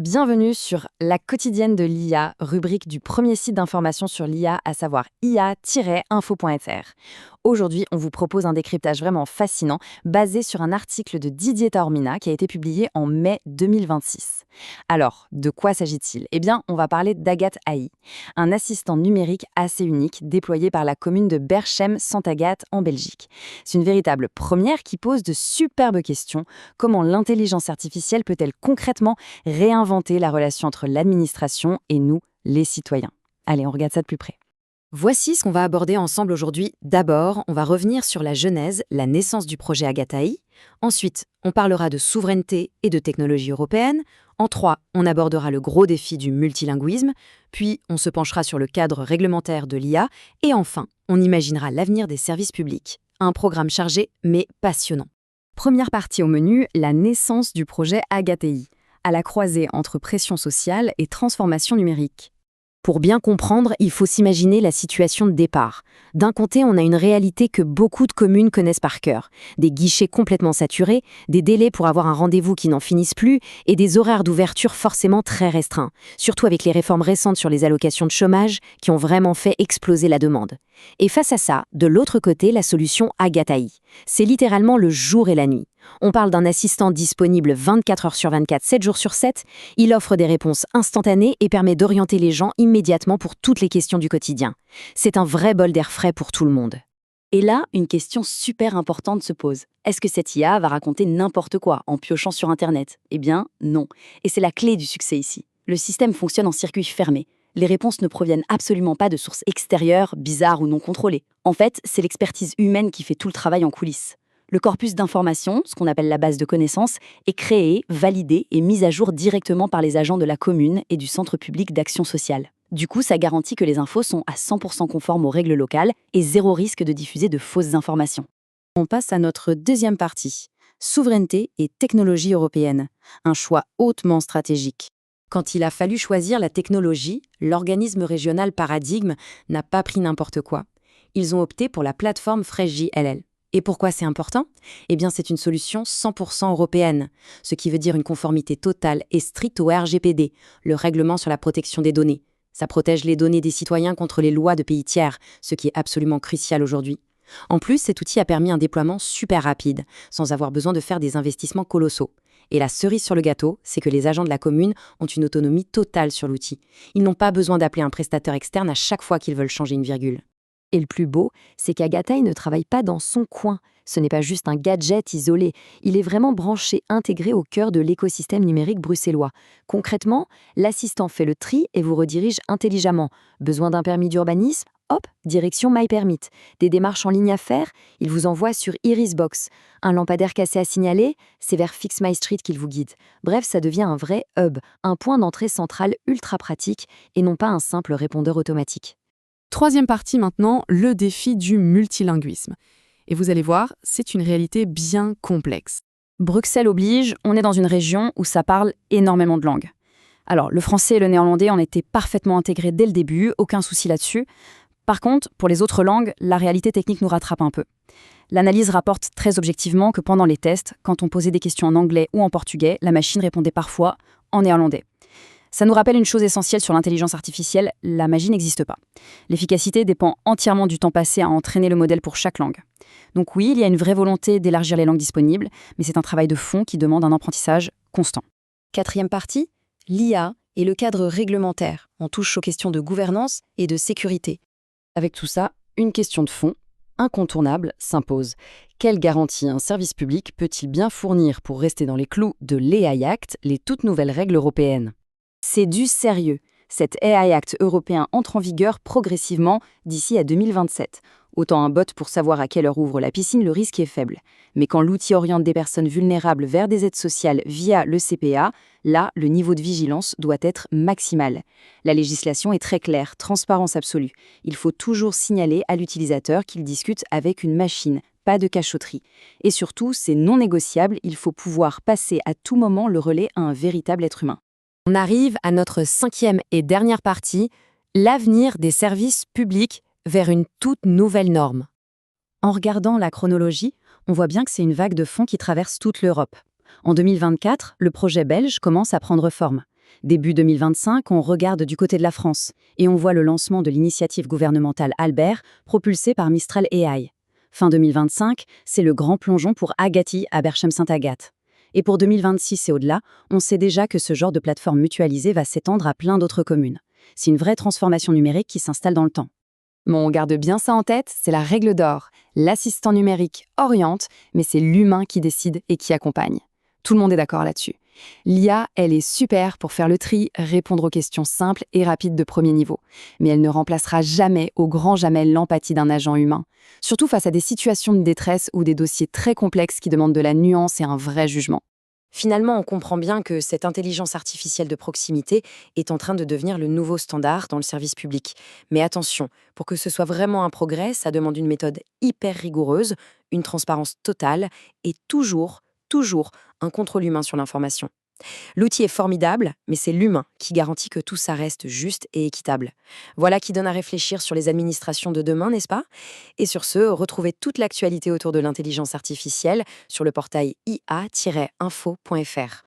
Bienvenue sur La quotidienne de l'IA, rubrique du premier site d'information sur l'IA, à savoir ia-info.fr. Aujourd'hui, on vous propose un décryptage vraiment fascinant, basé sur un article de Didier Taormina qui a été publié en mai 2026. Alors, de quoi s'agit-il? Eh bien, on va parler d'Agathe AI, un assistant numérique assez unique déployé par la commune de Berchem-Sant-Agathe en Belgique. C'est une véritable première qui pose de superbes questions. Comment l'intelligence artificielle peut-elle concrètement réinventer la relation entre l'administration et nous, les citoyens? Allez, on regarde ça de plus près. Voici ce qu'on va aborder ensemble aujourd'hui. D'abord, on va revenir sur la genèse, la naissance du projet Agathe AI. Ensuite, on parlera de souveraineté et de technologie européenne. En 3, on abordera le gros défi du multilinguisme. Puis, on se penchera sur le cadre réglementaire de l'IA. Et enfin, on imaginera l'avenir des services publics. Un programme chargé, mais passionnant. Première partie au menu, la naissance du projet Agathe AI, à la croisée entre pression sociale et transformation numérique. Pour bien comprendre, il faut s'imaginer la situation de départ. D'un côté, on a une réalité que beaucoup de communes connaissent par cœur. Des guichets complètement saturés, des délais pour avoir un rendez-vous qui n'en finissent plus et des horaires d'ouverture forcément très restreints. Surtout avec les réformes récentes sur les allocations de chômage qui ont vraiment fait exploser la demande. Et face à ça, de l'autre côté, la solution Agathe AI. C'est littéralement le jour et la nuit. On parle d'un assistant disponible 24 heures sur 24, 7 jours sur 7. Il offre des réponses instantanées et permet d'orienter les gens immédiatement pour toutes les questions du quotidien. C'est un vrai bol d'air frais pour tout le monde. Et là, une question super importante se pose. Est-ce que cette IA va raconter n'importe quoi en piochant sur Internet? Eh bien, non. Et c'est la clé du succès ici. Le système fonctionne en circuit fermé. Les réponses ne proviennent absolument pas de sources extérieures, bizarres ou non contrôlées. En fait, c'est l'expertise humaine qui fait tout le travail en coulisses. Le corpus d'informations, ce qu'on appelle la base de connaissances, est créé, validé et mis à jour directement par les agents de la commune et du Centre public d'action sociale. Du coup, ça garantit que les infos sont à 100% conformes aux règles locales et zéro risque de diffuser de fausses informations. On passe à notre deuxième partie, souveraineté et technologie européenne, un choix hautement stratégique. Quand il a fallu choisir la technologie, l'organisme régional Paradigme n'a pas pris n'importe quoi. Ils ont opté pour la plateforme FreshJLL. Et pourquoi c'est important? Eh bien, c'est une solution 100% européenne, ce qui veut dire une conformité totale et stricte au RGPD, le règlement sur la protection des données. Ça protège les données des citoyens contre les lois de pays tiers, ce qui est absolument crucial aujourd'hui. En plus, cet outil a permis un déploiement super rapide, sans avoir besoin de faire des investissements colossaux. Et la cerise sur le gâteau, c'est que les agents de la commune ont une autonomie totale sur l'outil. Ils n'ont pas besoin d'appeler un prestataire externe à chaque fois qu'ils veulent changer une virgule. Et le plus beau, c'est qu'Agathe AI ne travaille pas dans son coin. Ce n'est pas juste un gadget isolé. Il est vraiment branché, intégré au cœur de l'écosystème numérique bruxellois. Concrètement, l'assistant fait le tri et vous redirige intelligemment. Besoin d'un permis d'urbanisme? Hop, direction MyPermit. Des démarches en ligne à faire? Il vous envoie sur Irisbox. Un lampadaire cassé à signaler? C'est vers Fix My Street qu'il vous guide. Bref, ça devient un vrai hub, un point d'entrée central ultra pratique et non pas un simple répondeur automatique. Troisième partie maintenant, le défi du multilinguisme. Et vous allez voir, c'est une réalité bien complexe. Bruxelles oblige, on est dans une région où ça parle énormément de langues. Alors, le français et le néerlandais en étaient parfaitement intégrés dès le début, aucun souci là-dessus. Par contre, pour les autres langues, la réalité technique nous rattrape un peu. L'analyse rapporte très objectivement que pendant les tests, quand on posait des questions en anglais ou en portugais, la machine répondait parfois en néerlandais. Ça nous rappelle une chose essentielle sur l'intelligence artificielle, la magie n'existe pas. L'efficacité dépend entièrement du temps passé à entraîner le modèle pour chaque langue. Donc oui, il y a une vraie volonté d'élargir les langues disponibles, mais c'est un travail de fond qui demande un apprentissage constant. Quatrième partie, l'IA et le cadre réglementaire. On touche aux questions de gouvernance et de sécurité. Avec tout ça, une question de fond, incontournable, s'impose. Quelle garantie un service public peut-il bien fournir pour rester dans les clous de l'AI Act, les toutes nouvelles règles européennes? C'est du sérieux. Cet AI Act européen entre en vigueur progressivement d'ici à 2027. Autant un bot pour savoir à quelle heure ouvre la piscine, le risque est faible. Mais quand l'outil oriente des personnes vulnérables vers des aides sociales via le CPA, là, le niveau de vigilance doit être maximal. La législation est très claire, transparence absolue. Il faut toujours signaler à l'utilisateur qu'il discute avec une machine, pas de cachotterie. Et surtout, c'est non négociable, il faut pouvoir passer à tout moment le relais à un véritable être humain. On arrive à notre cinquième et dernière partie, l'avenir des services publics vers une toute nouvelle norme. En regardant la chronologie, on voit bien que c'est une vague de fond qui traverse toute l'Europe. En 2024, le projet belge commence à prendre forme. Début 2025, on regarde du côté de la France et on voit le lancement de l'initiative gouvernementale Albert, propulsée par Mistral AI. Fin 2025, c'est le grand plongeon pour Agati à Berchem-Saint-Agathe. Et pour 2026 et au-delà, on sait déjà que ce genre de plateforme mutualisée va s'étendre à plein d'autres communes. C'est une vraie transformation numérique qui s'installe dans le temps. Bon, on garde bien ça en tête, c'est la règle d'or. L'assistant numérique oriente, mais c'est l'humain qui décide et qui accompagne. Tout le monde est d'accord là-dessus. L'IA, elle est super pour faire le tri, répondre aux questions simples et rapides de premier niveau. Mais elle ne remplacera jamais, au grand jamais, l'empathie d'un agent humain. Surtout face à des situations de détresse ou des dossiers très complexes qui demandent de la nuance et un vrai jugement. Finalement, on comprend bien que cette intelligence artificielle de proximité est en train de devenir le nouveau standard dans le service public. Mais attention, pour que ce soit vraiment un progrès, ça demande une méthode hyper rigoureuse, une transparence totale et toujours un contrôle humain sur l'information. L'outil est formidable, mais c'est l'humain qui garantit que tout ça reste juste et équitable. Voilà qui donne à réfléchir sur les administrations de demain, n'est-ce pas? Et sur ce, retrouvez toute l'actualité autour de l'intelligence artificielle sur le portail ia-info.fr.